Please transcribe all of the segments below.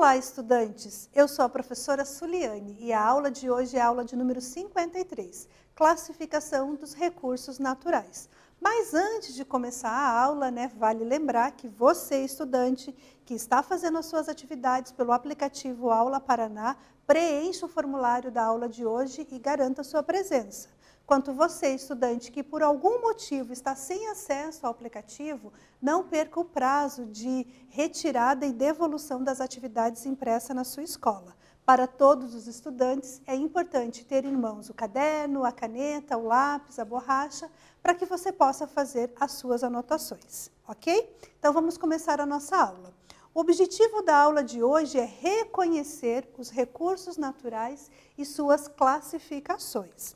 Olá, estudantes! Eu sou a professora Suliane e a aula de hoje é a aula de número 53, Classificação dos Recursos Naturais. Mas antes de começar a aula, vale lembrar que você, estudante, que está fazendo as suas atividades pelo aplicativo Aula Paraná, preencha o formulário da aula de hoje e garanta a sua presença. Quanto você, estudante, que por algum motivo está sem acesso ao aplicativo, não perca o prazo de retirada e devolução das atividades impressas na sua escola. Para todos os estudantes, é importante ter em mãos o caderno, a caneta, o lápis, a borracha, para que você possa fazer as suas anotações, ok? Então, vamos começar a nossa aula. O objetivo da aula de hoje é reconhecer os recursos naturais e suas classificações.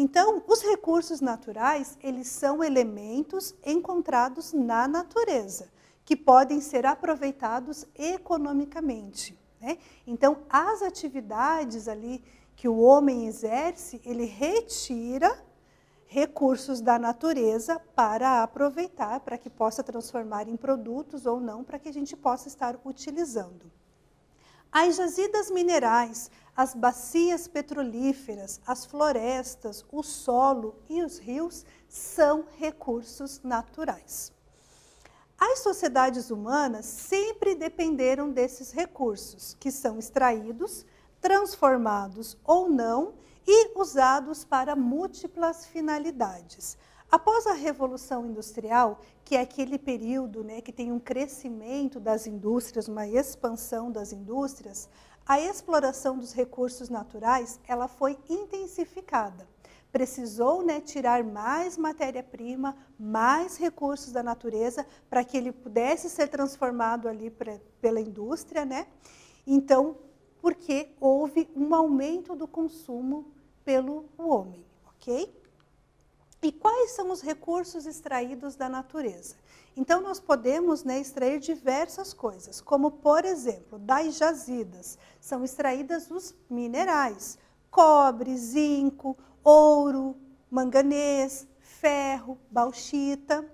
Então, os recursos naturais, eles são elementos encontrados na natureza, que podem ser aproveitados economicamente, Então, as atividades ali que o homem exerce, ele retira recursos da natureza para aproveitar, para que possa transformar em produtos ou não, para que a gente possa estar utilizando. As jazidas minerais, as bacias petrolíferas, as florestas, o solo e os rios são recursos naturais. As sociedades humanas sempre dependeram desses recursos, que são extraídos, transformados ou não e usados para múltiplas finalidades. Após a Revolução Industrial, que é aquele período que tem um crescimento das indústrias, uma expansão das indústrias, a exploração dos recursos naturais ela foi intensificada. Precisou tirar mais matéria-prima, mais recursos da natureza para que ele pudesse ser transformado ali pela indústria, Então, porque houve um aumento do consumo pelo homem, ok? E quais são os recursos extraídos da natureza? Então, nós podemos extrair diversas coisas, como, por exemplo, das jazidas. São extraídas os minerais, cobre, zinco, ouro, manganês, ferro, bauxita,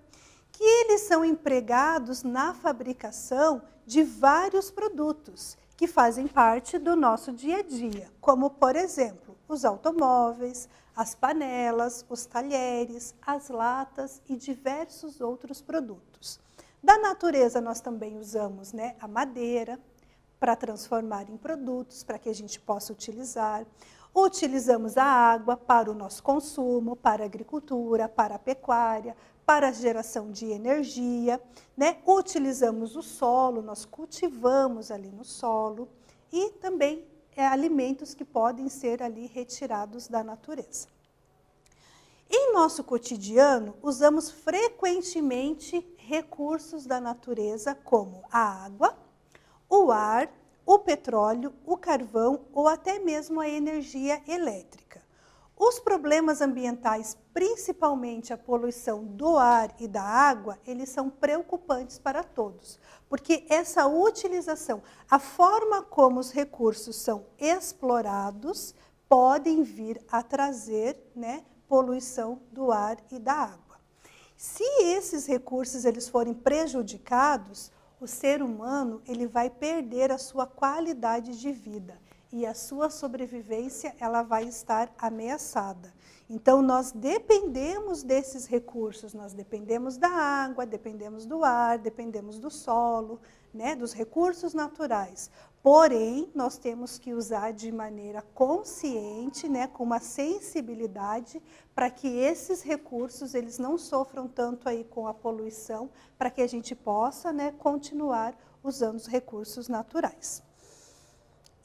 que eles são empregados na fabricação de vários produtos que fazem parte do nosso dia a dia, como, por exemplo, os automóveis, as panelas, os talheres, as latas e diversos outros produtos. Da natureza, nós também usamos a madeira para transformar em produtos, para que a gente possa utilizar. Utilizamos a água para o nosso consumo, para a agricultura, para a pecuária, para a geração de energia. Utilizamos o solo, nós cultivamos ali no solo e também alimentos que podem ser ali retirados da natureza. Em nosso cotidiano, usamos frequentemente recursos da natureza como a água, o ar, o petróleo, o carvão ou até mesmo a energia elétrica. Os problemas ambientais, principalmente a poluição do ar e da água, eles são preocupantes para todos, porque essa utilização, a forma como os recursos são explorados, podem vir a trazer poluição do ar e da água. Se esses recursos eles forem prejudicados, o ser humano ele vai perder a sua qualidade de vida e a sua sobrevivência ela vai estar ameaçada. Então, nós dependemos desses recursos, nós dependemos da água, dependemos do ar, dependemos do solo, dos recursos naturais. Porém, nós temos que usar de maneira consciente, com uma sensibilidade, para que esses recursos eles não sofram tanto aí com a poluição, para que a gente possa continuar usando os recursos naturais.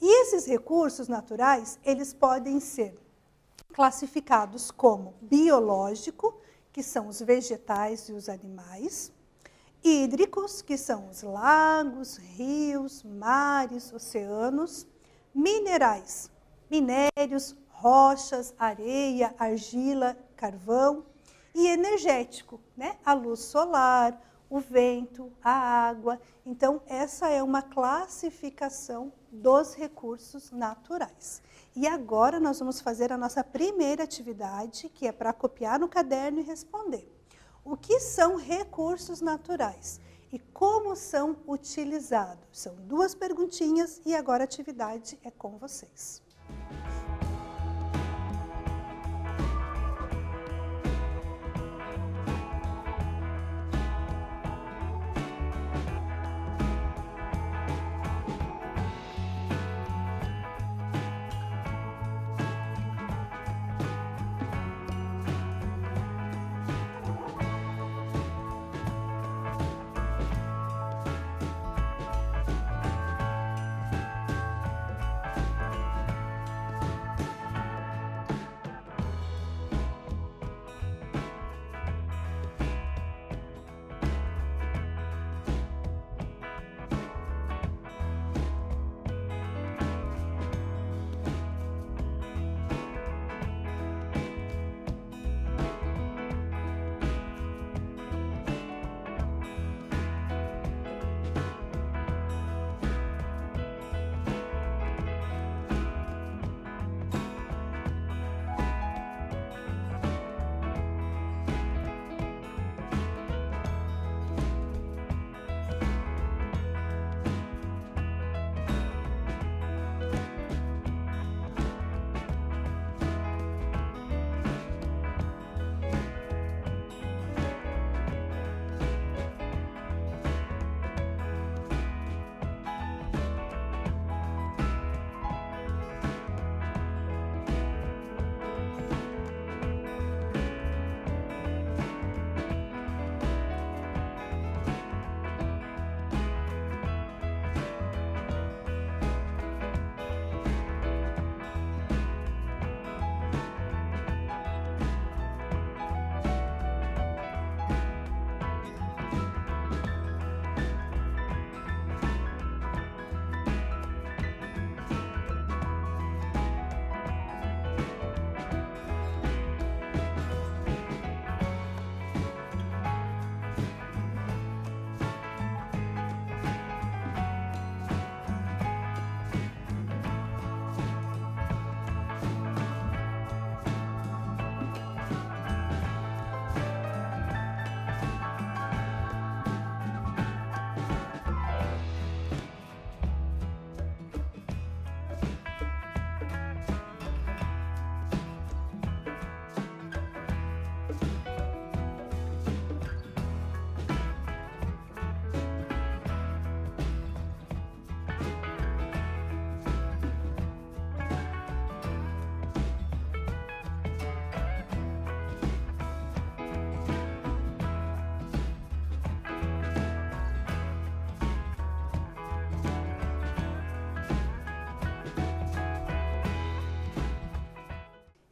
E esses recursos naturais, eles podem ser classificados como biológico, que são os vegetais e os animais, hídricos, que são os lagos, rios, mares, oceanos, minerais, minérios, rochas, areia, argila, carvão, e energético, a luz solar, o vento, a água. Então, essa é uma classificação dos recursos naturais. E agora nós vamos fazer a nossa primeira atividade, que é para copiar no caderno e responder. O que são recursos naturais? e como são utilizados? São 2 perguntinhas e agora a atividade é com vocês.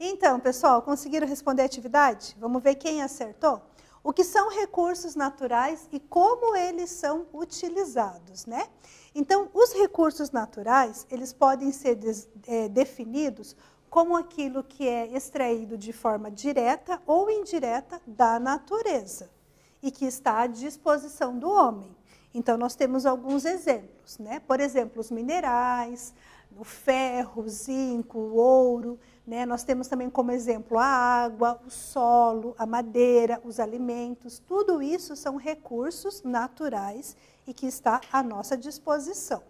Então, pessoal, conseguiram responder a atividade? Vamos ver quem acertou? O que são recursos naturais e como eles são utilizados, né? Então, os recursos naturais, eles podem ser definidos como aquilo que é extraído de forma direta ou indireta da natureza e que está à disposição do homem. Então, nós temos alguns exemplos, né? Por exemplo, os minerais, o ferro, o zinco, o ouro, né? Nós temos também como exemplo a água, o solo, a madeira, os alimentos. Tudo isso são recursos naturais e que está à nossa disposição.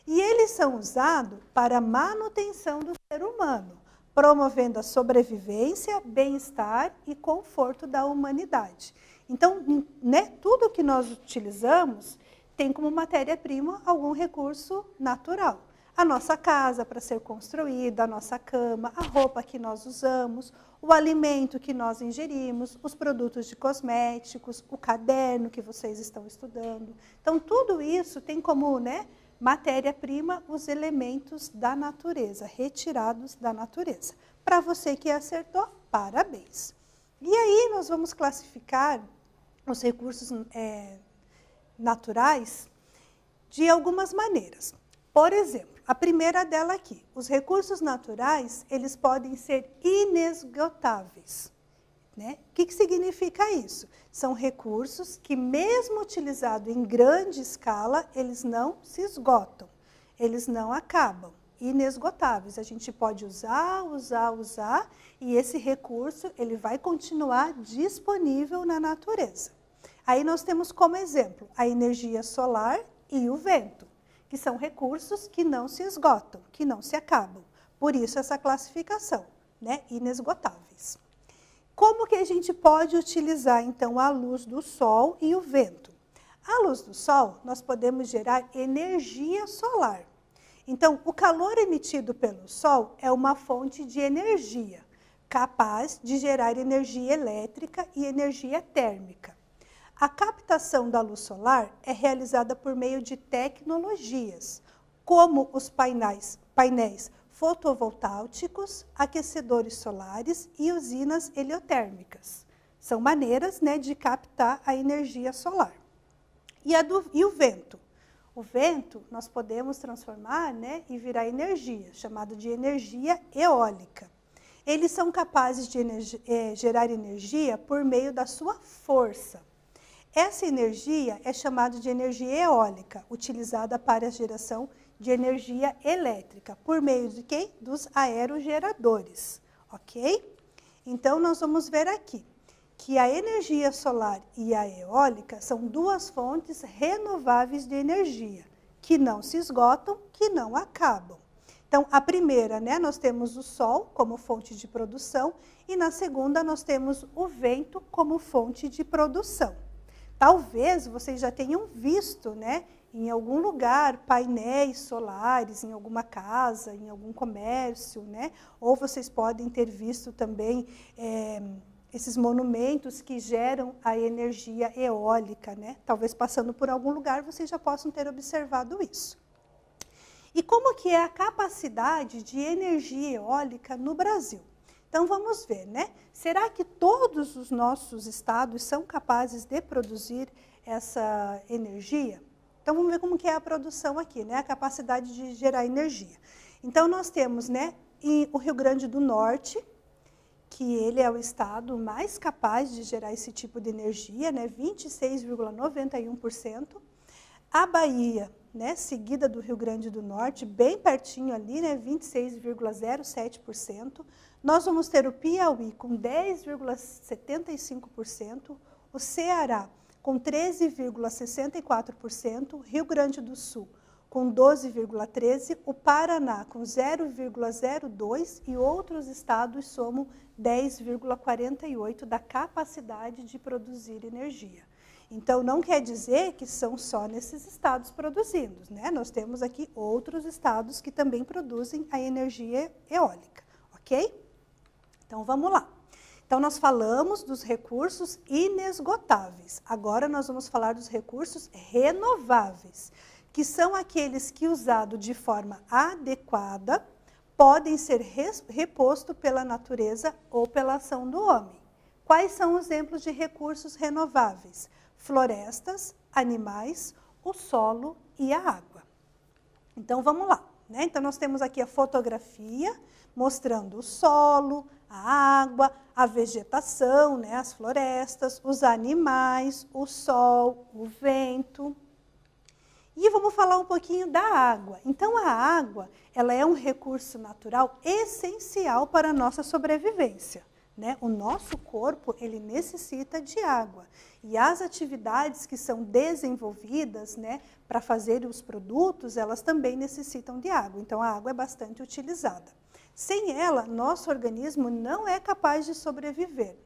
E eles são usados para a manutenção do ser humano, promovendo a sobrevivência, bem-estar e conforto da humanidade. Então, né, tudo que nós utilizamos tem como matéria-prima algum recurso natural. A nossa casa para ser construída, a nossa cama, a roupa que nós usamos, o alimento que nós ingerimos, os produtos de cosméticos, o caderno que vocês estão estudando. Então, tudo isso tem como, né, matéria-prima os elementos da natureza, retirados da natureza. Para você que acertou, parabéns! E aí nós vamos classificar os recursos naturais de algumas maneiras. Por exemplo, a primeira dela aqui, os recursos naturais, eles podem ser inesgotáveis, né? O que significa isso? São recursos que, mesmo utilizados em grande escala, eles não se esgotam, eles não acabam, inesgotáveis. A gente pode usar, e esse recurso ele vai continuar disponível na natureza. Aí nós temos como exemplo a energia solar e o vento, que são recursos que não se esgotam, que não se acabam. Por isso essa classificação, né? Inesgotáveis. Como que a gente pode utilizar, então, a luz do sol e o vento? A luz do sol, nós podemos gerar energia solar. Então, o calor emitido pelo sol é uma fonte de energia, capaz de gerar energia elétrica e energia térmica. A captação da luz solar é realizada por meio de tecnologias, como os painéis fotovoltaicos, aquecedores solares e usinas heliotérmicas. São maneiras, né, de captar a energia solar. E o vento? O vento nós podemos transformar, né, e virar energia, chamado de energia eólica. Eles são capazes de gerar energia por meio da sua força. Essa energia é chamada de energia eólica, utilizada para a geração de energia elétrica, por meio de quem? Dos aerogeradores, ok? Então, nós vamos ver aqui que a energia solar e a eólica são duas fontes renováveis de energia, que não se esgotam, que não acabam. Então, a primeira, né, nós temos o sol como fonte de produção, e na segunda nós temos o vento como fonte de produção. Talvez vocês já tenham visto, né, em algum lugar, painéis solares, em alguma casa, em algum comércio, né? Ou vocês podem ter visto também esses monumentos que geram a energia eólica, né? Talvez passando por algum lugar vocês já possam ter observado isso. E como que é a capacidade de energia eólica no Brasil? Então, vamos ver, né? Será que todos os nossos estados são capazes de produzir essa energia? Então, vamos ver como que é a produção aqui, né? A capacidade de gerar energia. Então, nós temos, né, o Rio Grande do Norte, que ele é o estado mais capaz de gerar esse tipo de energia, né? 26,91%. A Bahia, né, seguida do Rio Grande do Norte, bem pertinho ali, né, 26,07%. Nós vamos ter o Piauí com 10,75%, o Ceará com 13,64%, Rio Grande do Sul com 12,13%, o Paraná com 0,02% e outros estados somam 10,48% da capacidade de produzir energia. Então, não quer dizer que são só nesses estados produzindo, né? Nós temos aqui outros estados que também produzem a energia eólica, ok? Então, vamos lá. Então, nós falamos dos recursos inesgotáveis. Agora, nós vamos falar dos recursos renováveis, que são aqueles que, usados de forma adequada, podem ser repostos pela natureza ou pela ação do homem. Quais são os exemplos de recursos renováveis? Florestas, animais, o solo e a água. Então, vamos lá, né? Então, nós temos aqui a fotografia mostrando o solo, a água, a vegetação, né? As florestas, os animais, o sol, o vento. E vamos falar um pouquinho da água. Então, a água, ela é um recurso natural essencial para a nossa sobrevivência, né? O nosso corpo, ele necessita de água. E as atividades que são desenvolvidas, né, para fazer os produtos, elas também necessitam de água. Então, a água é bastante utilizada. Sem ela, nosso organismo não é capaz de sobreviver.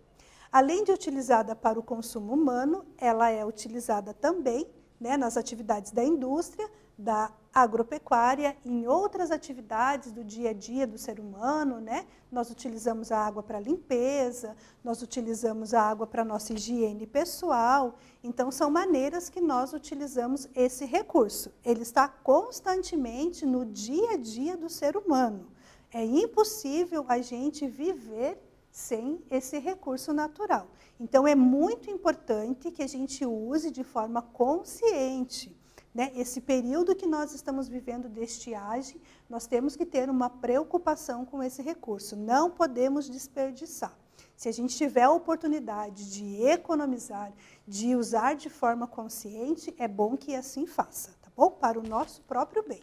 Além de utilizada para o consumo humano, ela é utilizada também, né, nas atividades da indústria, da agropecuária, em outras atividades do dia a dia do ser humano, né? Nós utilizamos a água para limpeza, nós utilizamos a água para nossa higiene pessoal. Então, são maneiras que nós utilizamos esse recurso. Ele está constantemente no dia a dia do ser humano. É impossível a gente viver sem esse recurso natural. Então, é muito importante que a gente use de forma consciente, né? Esse período que nós estamos vivendo de estiagem, nós temos que ter uma preocupação com esse recurso. Não podemos desperdiçar. Se a gente tiver a oportunidade de economizar, de usar de forma consciente, é bom que assim faça, tá bom? Para o nosso próprio bem.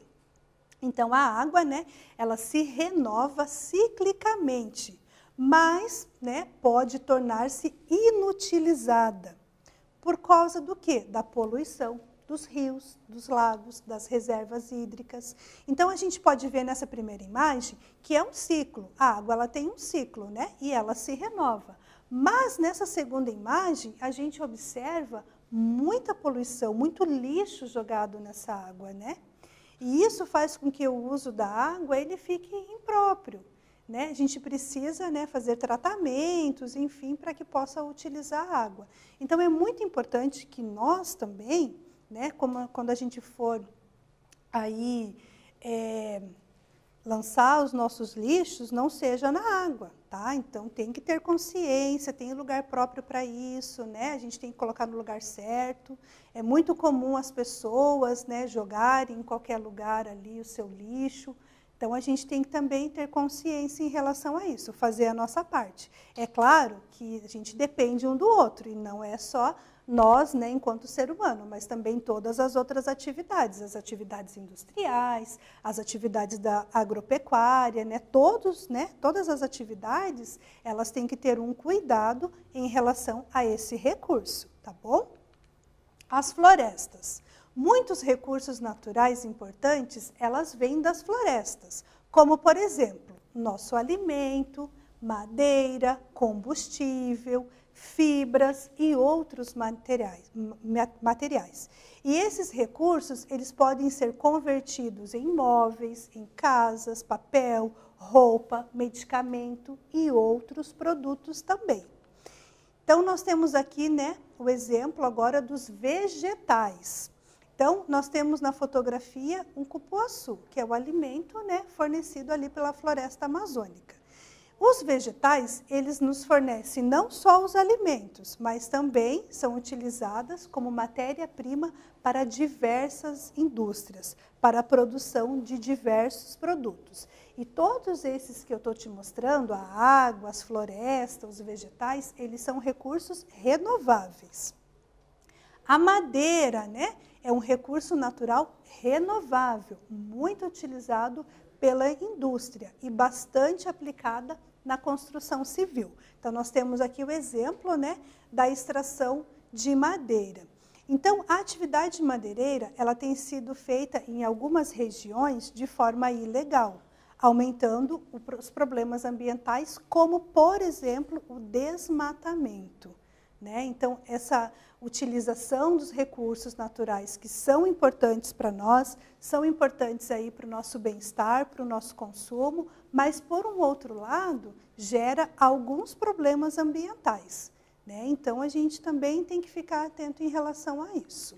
Então, a água, né, ela se renova ciclicamente, mas, né, pode tornar-se inutilizada. Por causa do quê? Da poluição dos rios, dos lagos, das reservas hídricas. Então, a gente pode ver nessa primeira imagem que é um ciclo. A água ela tem um ciclo, né? E ela se renova. Mas, nessa segunda imagem, a gente observa muita poluição, muito lixo jogado nessa água, né? E isso faz com que o uso da água ele fique impróprio, né? A gente precisa, né, fazer tratamentos, enfim, para que possa utilizar a água. Então, é muito importante que nós também, né, quando a gente for aí lançar os nossos lixos, não seja na água, tá? Então, tem que ter consciência, tem lugar próprio para isso, né? A gente tem que colocar no lugar certo. É muito comum as pessoas, né, jogarem em qualquer lugar ali o seu lixo. Então, a gente tem que também ter consciência em relação a isso, fazer a nossa parte. É claro que a gente depende um do outro, e não é só nós, né, enquanto ser humano, mas também todas as outras atividades, as atividades industriais, as atividades da agropecuária, né, todas as atividades, elas têm que ter um cuidado em relação a esse recurso, tá bom? As florestas. Muitos recursos naturais importantes, elas vêm das florestas, como, por exemplo, nosso alimento, madeira, combustível, fibras e outros materiais. E esses recursos, eles podem ser convertidos em móveis, em casas, papel, roupa, medicamento e outros produtos também. Então, nós temos aqui, né, o exemplo agora dos vegetais. Então, nós temos na fotografia um cupuaçu, que é o alimento, né, fornecido ali pela floresta amazônica. Os vegetais, eles nos fornecem não só os alimentos, mas também são utilizadas como matéria-prima para diversas indústrias, para a produção de diversos produtos. E todos esses que eu estou te mostrando, a água, as florestas, os vegetais, eles são recursos renováveis. A madeira, né, é um recurso natural renovável, muito utilizado pela indústria e bastante aplicada na construção civil. Então, nós temos aqui o exemplo, né, da extração de madeira. Então, a atividade madeireira, ela tem sido feita em algumas regiões de forma ilegal, aumentando os problemas ambientais, como, por exemplo, o desmatamento, né? Então, essa utilização dos recursos naturais que são importantes para nós, são importantes aí para o nosso bem-estar, para o nosso consumo, mas, por um outro lado, gera alguns problemas ambientais, né? Então, a gente também tem que ficar atento em relação a isso.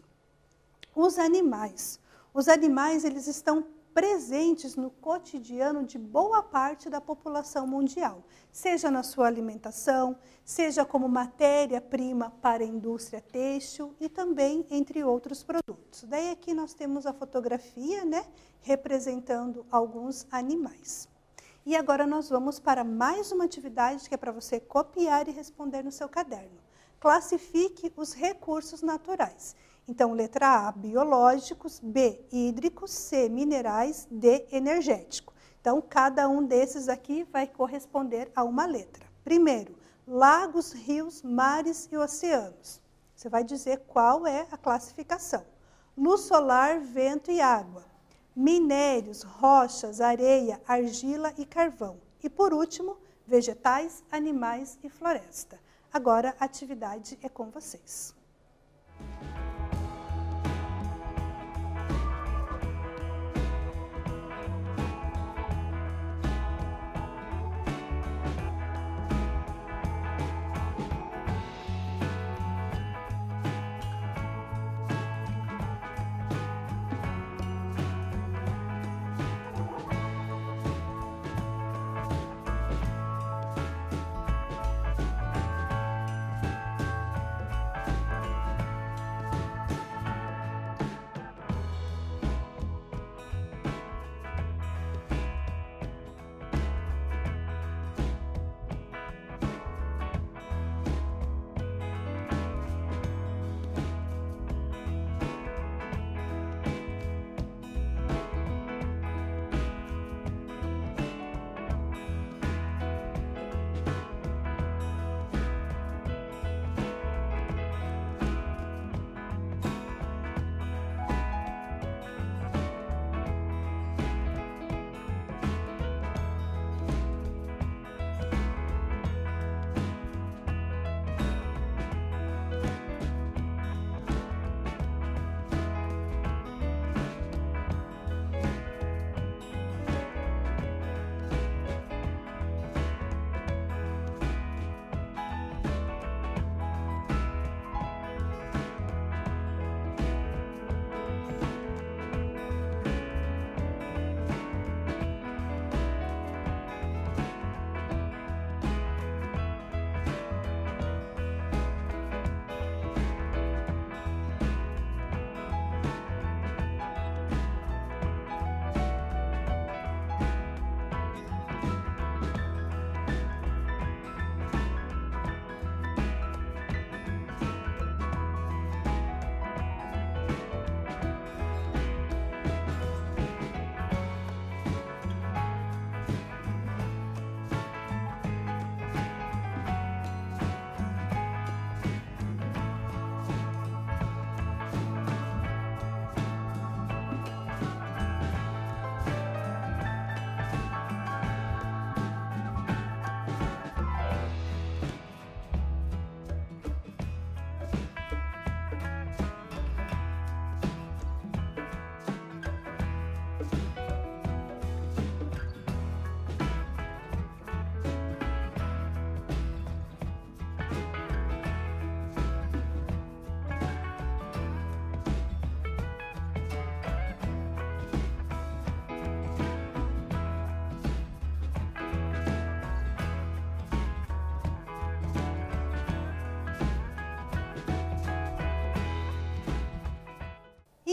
Os animais. Os animais, eles estão presentes no cotidiano de boa parte da população mundial, seja na sua alimentação, seja como matéria-prima para a indústria têxtil e também entre outros produtos. Daí aqui nós temos a fotografia, né, representando alguns animais. E agora nós vamos para mais uma atividade que é para você copiar e responder no seu caderno. Classifique os recursos naturais. Então, letra A, biológicos, B, hídricos, C, minerais, D, energético. Então, cada um desses aqui vai corresponder a uma letra. Primeiro, lagos, rios, mares e oceanos. Você vai dizer qual é a classificação. Luz solar, vento e água. Minérios, rochas, areia, argila e carvão. E, por último, vegetais, animais e floresta. Agora, a atividade é com vocês.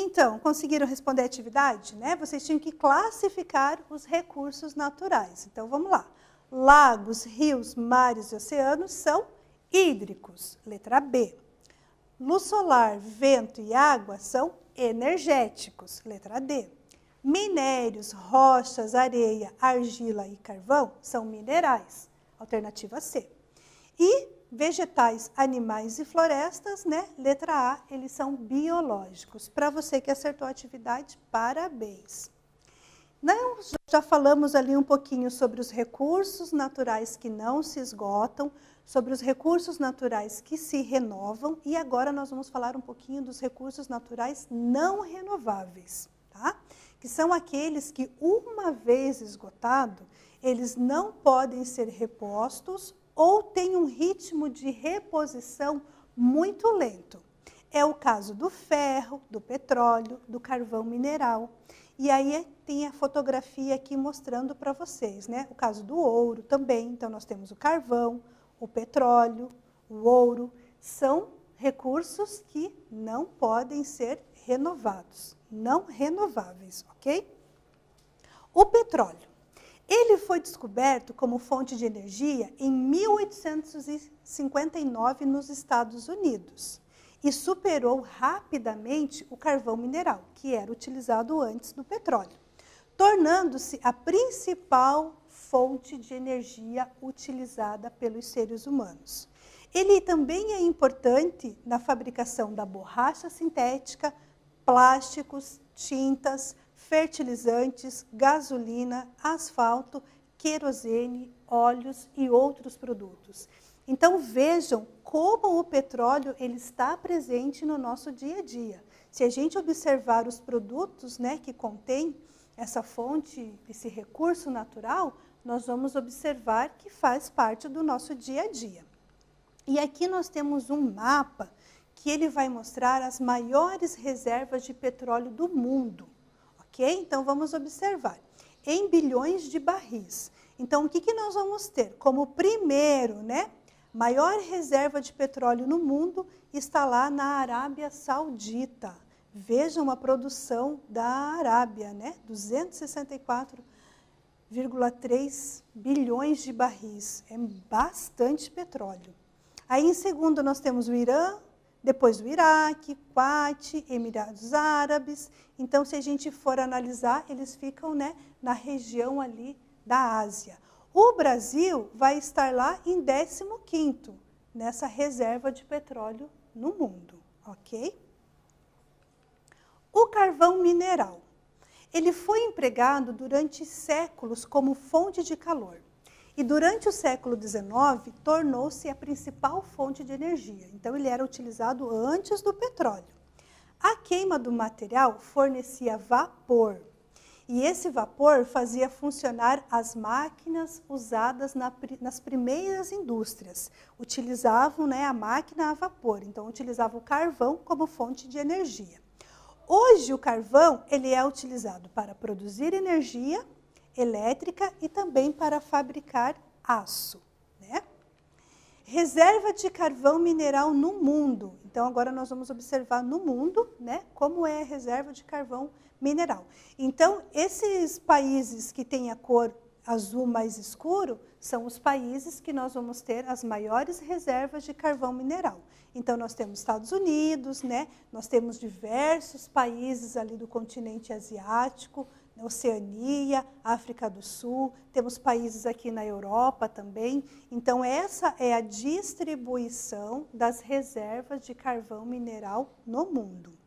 Então, conseguiram responder a atividade, né? Vocês tinham que classificar os recursos naturais. Então, vamos lá. Lagos, rios, mares e oceanos são hídricos, letra B. Luz solar, vento e água são energéticos, letra D. Minérios, rochas, areia, argila e carvão são minerais, alternativa C. E vegetais, animais e florestas, né? Letra A, eles são biológicos. Para você que acertou a atividade, parabéns. Já falamos ali um pouquinho sobre os recursos naturais que não se esgotam, sobre os recursos naturais que se renovam e agora nós vamos falar um pouquinho dos recursos naturais não renováveis, tá? Que são aqueles que, uma vez esgotado, eles não podem ser repostos ou têm um ritmo de reposição muito lento. É o caso do ferro, do petróleo, do carvão mineral. E aí tem a fotografia aqui mostrando para vocês, né? O caso do ouro também. Então, nós temos o carvão, o petróleo, o ouro. São recursos que não podem ser renovados, não renováveis, ok? O petróleo. Ele foi descoberto como fonte de energia em 1859 nos Estados Unidos e superou rapidamente o carvão mineral, que era utilizado antes do petróleo, tornando-se a principal fonte de energia utilizada pelos seres humanos. Ele também é importante na fabricação da borracha sintética, plásticos, tintas, fertilizantes, gasolina, asfalto, querosene, óleos e outros produtos. Então vejam como o petróleo ele está presente no nosso dia a dia. Se a gente observar os produtos, né, que contém essa fonte, esse recurso natural, nós vamos observar que faz parte do nosso dia a dia. E aqui nós temos um mapa que ele vai mostrar as maiores reservas de petróleo do mundo. Ok? Então, vamos observar. Em bilhões de barris. Então, o que nós vamos ter? Como primeiro, né, maior reserva de petróleo no mundo está lá na Arábia Saudita. Vejam a produção da Arábia, né? 264,3 bilhões de barris. É bastante petróleo. Aí, em segundo, nós temos o Irã, depois o Iraque, Kuwait, Emirados Árabes. Então, se a gente for analisar, eles ficam, né, na região ali da Ásia. O Brasil vai estar lá em 15º, nessa reserva de petróleo no mundo, ok? O carvão mineral. Ele foi empregado durante séculos como fonte de calor. E durante o século XIX, tornou-se a principal fonte de energia. Então, ele era utilizado antes do petróleo. A queima do material fornecia vapor. E esse vapor fazia funcionar as máquinas usadas nas primeiras indústrias. Utilizavam, né, a máquina a vapor. Então, utilizavam o carvão como fonte de energia. Hoje, o carvão ele é utilizado para produzir energia elétrica e também para fabricar aço, né? Reserva de carvão mineral no mundo. Então, agora nós vamos observar no mundo, né, como é a reserva de carvão mineral. Então, esses países que têm a cor azul mais escuro são os países que nós vamos ter as maiores reservas de carvão mineral. Então, nós temos Estados Unidos, né? Nós temos diversos países ali do continente asiático, Oceania, África do Sul, temos países aqui na Europa também. Então, essa é a distribuição das reservas de carvão mineral no mundo.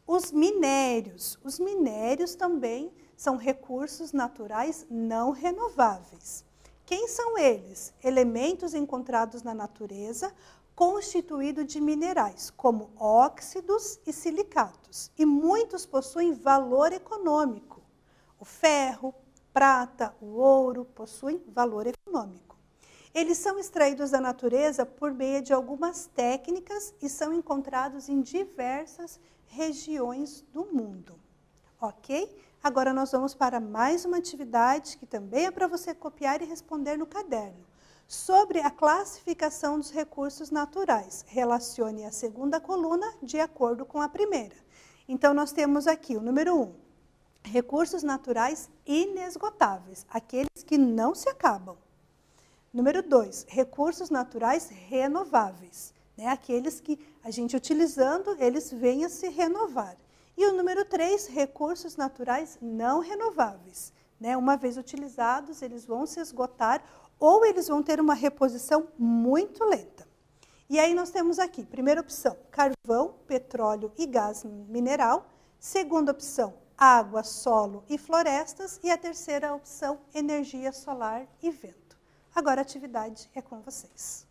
Os minérios também são recursos naturais não renováveis. Quem são eles? Elementos encontrados na natureza, constituídos de minerais, como óxidos e silicatos. E muitos possuem valor econômico. O ferro, prata, o ouro possuem valor econômico. Eles são extraídos da natureza por meio de algumas técnicas e são encontrados em diversas regiões do mundo. Ok? Agora nós vamos para mais uma atividade que também é para você copiar e responder no caderno. Sobre a classificação dos recursos naturais. Relacione a segunda coluna de acordo com a primeira. Então, nós temos aqui o número 1, recursos naturais inesgotáveis, aqueles que não se acabam. Número 2, recursos naturais renováveis, né? Aqueles que a gente utilizando, eles vêm a se renovar. E o número 3, recursos naturais não renováveis, né? Uma vez utilizados, eles vão se esgotar ou eles vão ter uma reposição muito lenta. E aí nós temos aqui, primeira opção, carvão, petróleo e gás mineral. Segunda opção, água, solo e florestas. E a terceira opção, energia solar e vento. Agora a atividade é com vocês.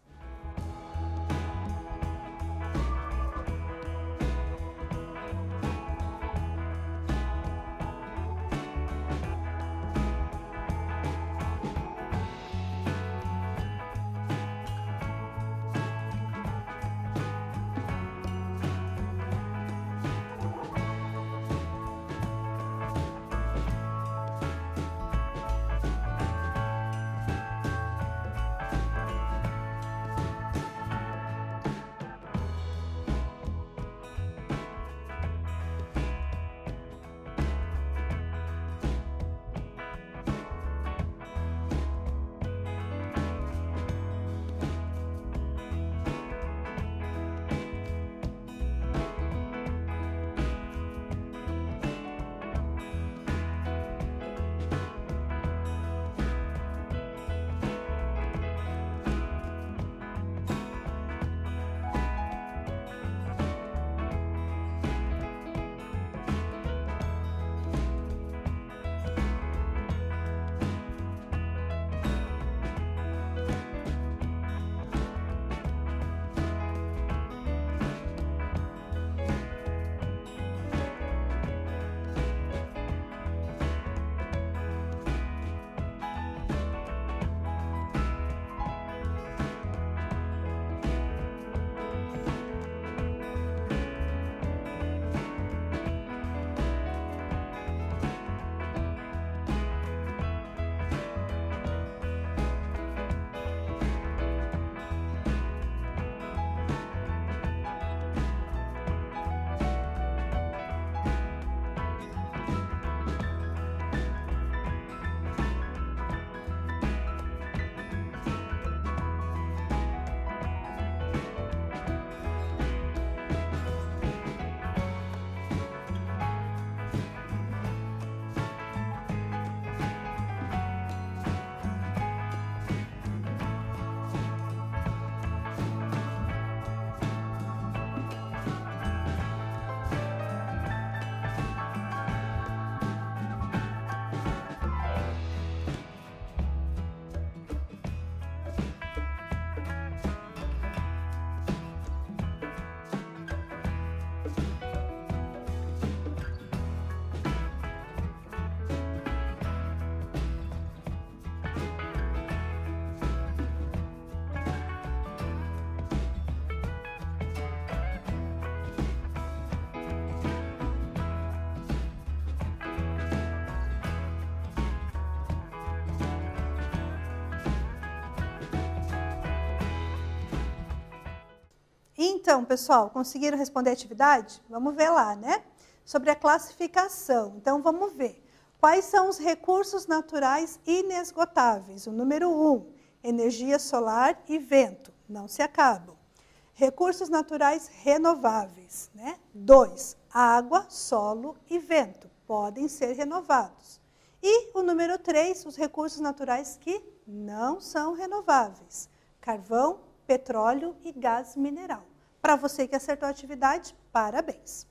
Então, pessoal, conseguiram responder a atividade? Vamos ver lá, né? Sobre a classificação. Então, vamos ver. Quais são os recursos naturais inesgotáveis? O número 1, energia solar e vento, não se acabam. Recursos naturais renováveis, né? 2, água, solo e vento, podem ser renovados. E o número 3, os recursos naturais que não são renováveis. Carvão, petróleo e gás mineral. Para você que acertou a atividade, parabéns!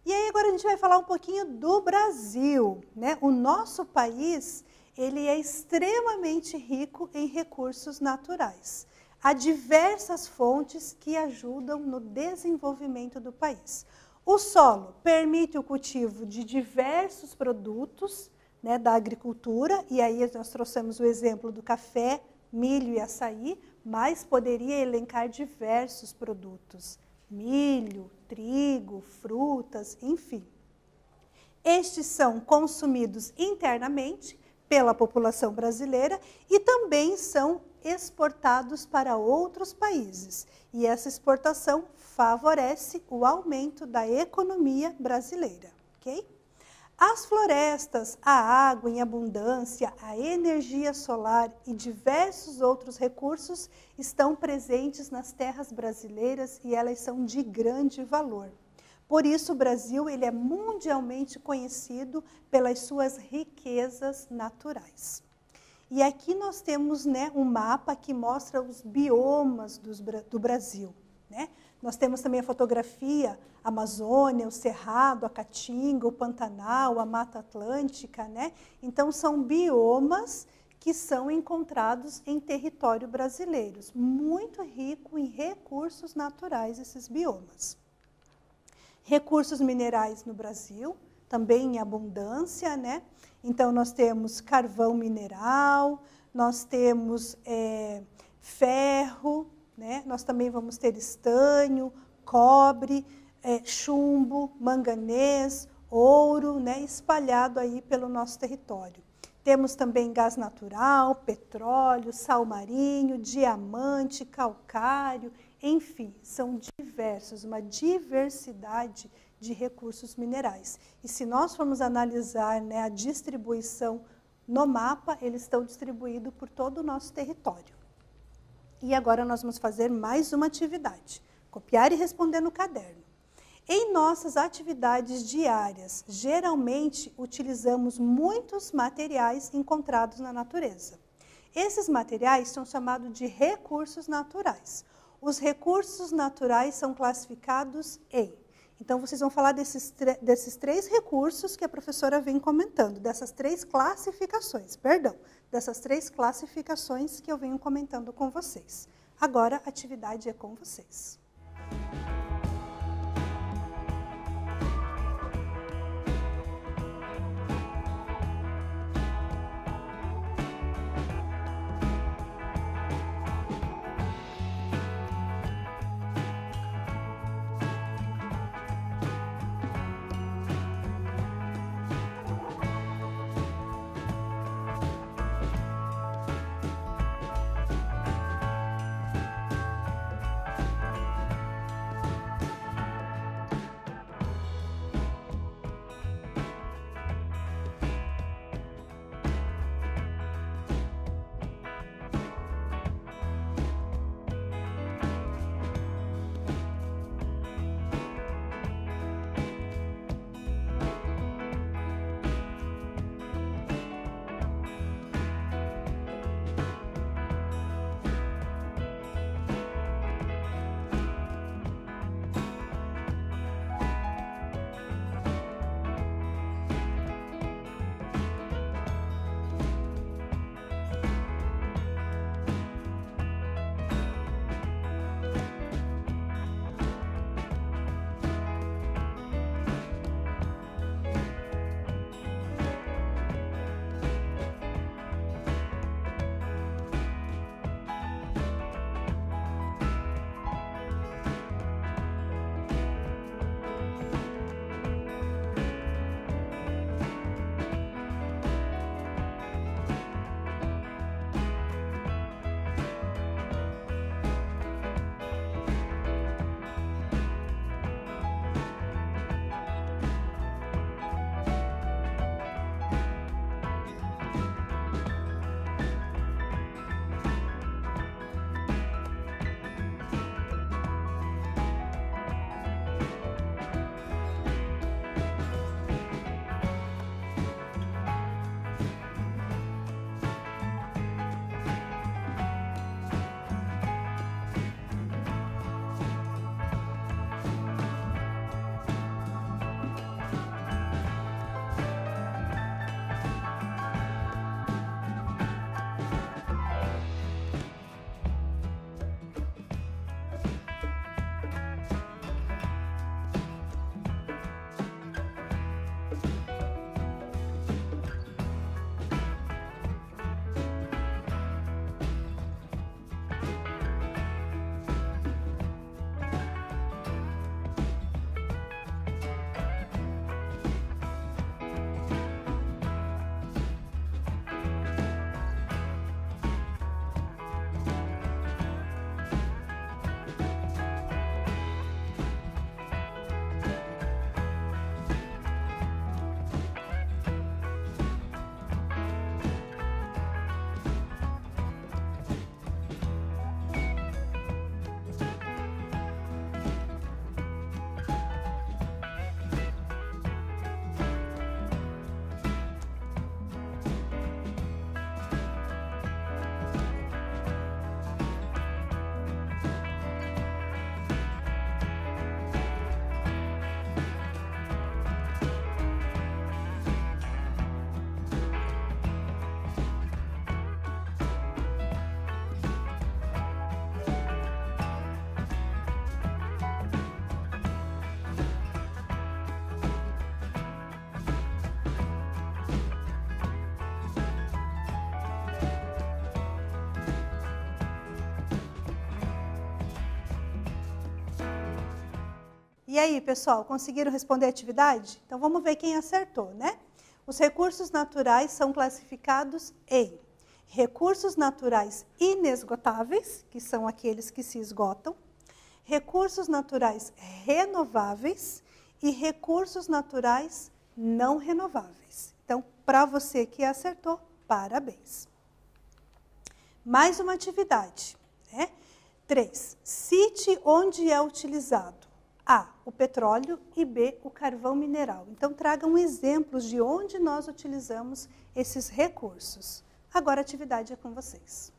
E aí agora a gente vai falar um pouquinho do Brasil, né? O nosso país, ele é extremamente rico em recursos naturais. Há diversas fontes que ajudam no desenvolvimento do país. O solo permite o cultivo de diversos produtos, né, da agricultura, e aí nós trouxemos o exemplo do café, milho e açaí, mas poderia elencar diversos produtos, milho, trigo, frutas, enfim. Estes são consumidos internamente pela população brasileira e também são exportados para outros países. E essa exportação favorece o aumento da economia brasileira, ok? As florestas, a água em abundância, a energia solar e diversos outros recursos estão presentes nas terras brasileiras e elas são de grande valor. Por isso, o Brasil ele é mundialmente conhecido pelas suas riquezas naturais. E aqui nós temos, né, um mapa que mostra os biomas do Brasil, né? Nós temos também a fotografia, a Amazônia, o Cerrado, a Caatinga, o Pantanal, a Mata Atlântica, né? Então, são biomas que são encontrados em território brasileiro, muito rico em recursos naturais esses biomas. Recursos minerais no Brasil, também em abundância, né? Então, nós temos carvão mineral, nós temos ferro, né? Nós também vamos ter estanho, cobre, chumbo, manganês, ouro, né? Espalhado aí pelo nosso território. Temos também gás natural, petróleo, sal marinho, diamante, calcário, enfim, são diversos, uma diversidade de recursos minerais. E se nós formos analisar, né, a distribuição no mapa, eles estão distribuídos por todo o nosso território. E agora nós vamos fazer mais uma atividade, copiar e responder no caderno. Em nossas atividades diárias, geralmente utilizamos muitos materiais encontrados na natureza. Esses materiais são chamados de recursos naturais. Os recursos naturais são classificados em... Então, vocês vão falar desses três recursos que a professora vem comentando, dessas três classificações que eu venho comentando com vocês. Agora, a atividade é com vocês. E aí, pessoal, conseguiram responder a atividade? Então, vamos ver quem acertou, né? Os recursos naturais são classificados em recursos naturais inesgotáveis, que são aqueles que se esgotam, recursos naturais renováveis e recursos naturais não renováveis. Então, para você que acertou, parabéns. Mais uma atividade, né? 3. Cite onde é utilizado A, o petróleo e B, o carvão mineral. Então, tragam exemplos de onde nós utilizamos esses recursos. Agora a atividade é com vocês.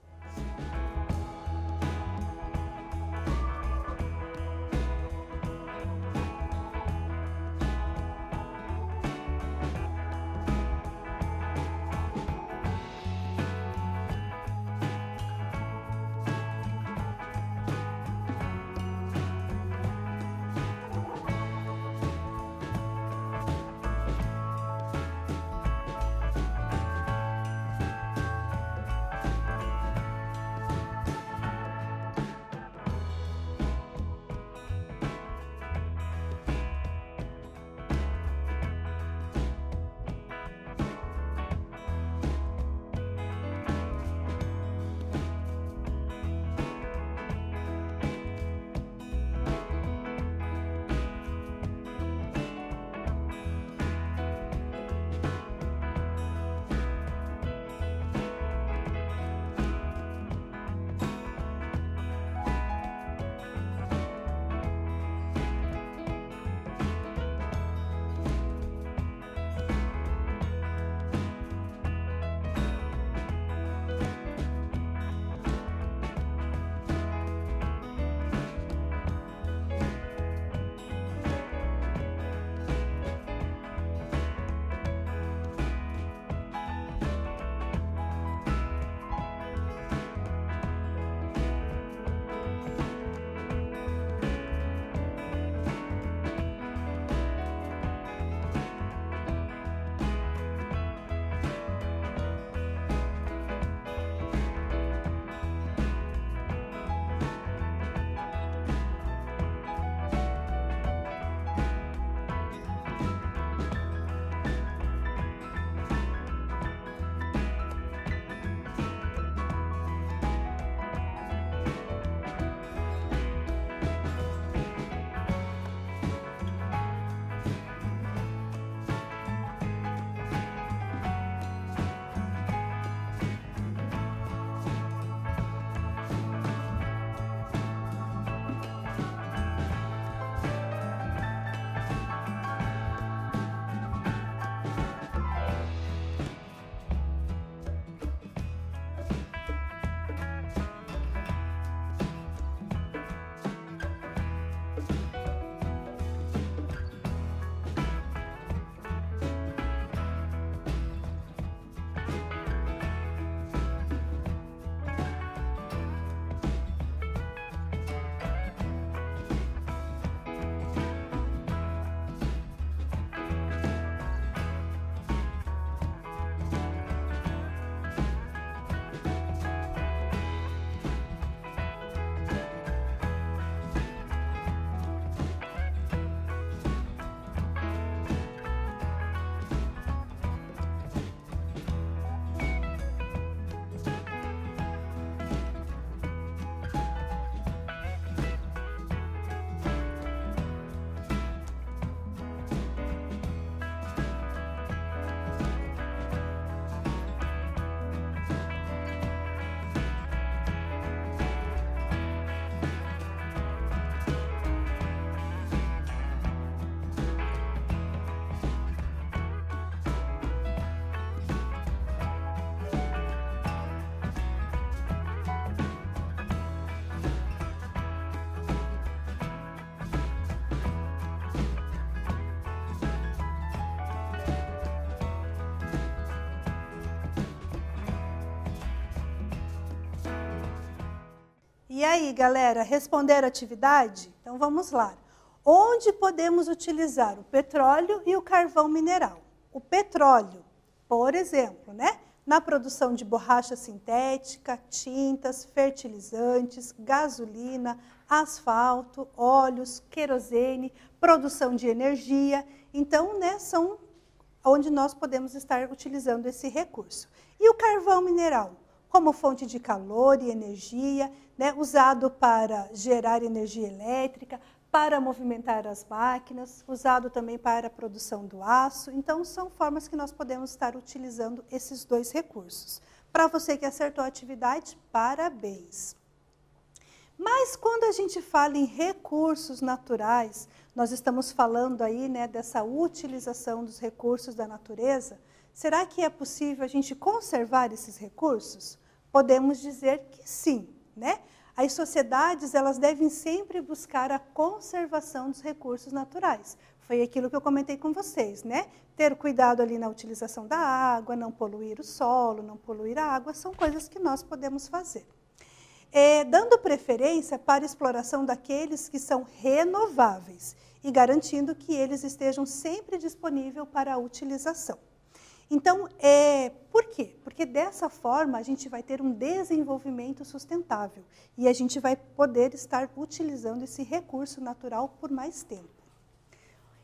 E aí, galera, responderam a atividade? Então vamos lá. Onde podemos utilizar o petróleo e o carvão mineral? O petróleo, por exemplo, né? Na produção de borracha sintética, tintas, fertilizantes, gasolina, asfalto, óleos, querosene, produção de energia. Então, né, são onde nós podemos estar utilizando esse recurso. E o carvão mineral, como fonte de calor e energia, né, usado para gerar energia elétrica, para movimentar as máquinas, usado também para a produção do aço. Então, são formas que nós podemos estar utilizando esses dois recursos. Para você que acertou a atividade, parabéns! Mas quando a gente fala em recursos naturais, nós estamos falando aí, né, dessa utilização dos recursos da natureza, será que é possível a gente conservar esses recursos? Podemos dizer que sim, né? As sociedades, elas devem sempre buscar a conservação dos recursos naturais. Foi aquilo que eu comentei com vocês, né? Ter cuidado ali na utilização da água, não poluir o solo, não poluir a água, são coisas que nós podemos fazer. Dando preferência para a exploração daqueles que são renováveis e garantindo que eles estejam sempre disponíveis para a utilização. Então, por quê? Porque dessa forma a gente vai ter um desenvolvimento sustentável e a gente vai poder estar utilizando esse recurso natural por mais tempo.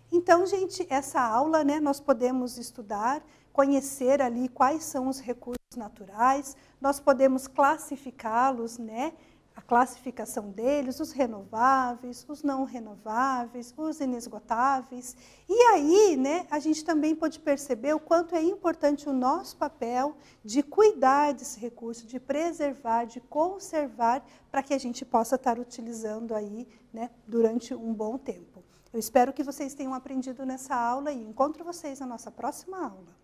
Então, gente, essa aula, né, nós podemos estudar, conhecer ali quais são os recursos naturais, nós podemos classificá-los, né, a classificação deles, os renováveis, os não renováveis, os inesgotáveis. E aí, né, a gente também pode perceber o quanto é importante o nosso papel de cuidar desse recurso, de preservar, de conservar, para que a gente possa estar utilizando aí, né, durante um bom tempo. Eu espero que vocês tenham aprendido nessa aula e encontro vocês na nossa próxima aula.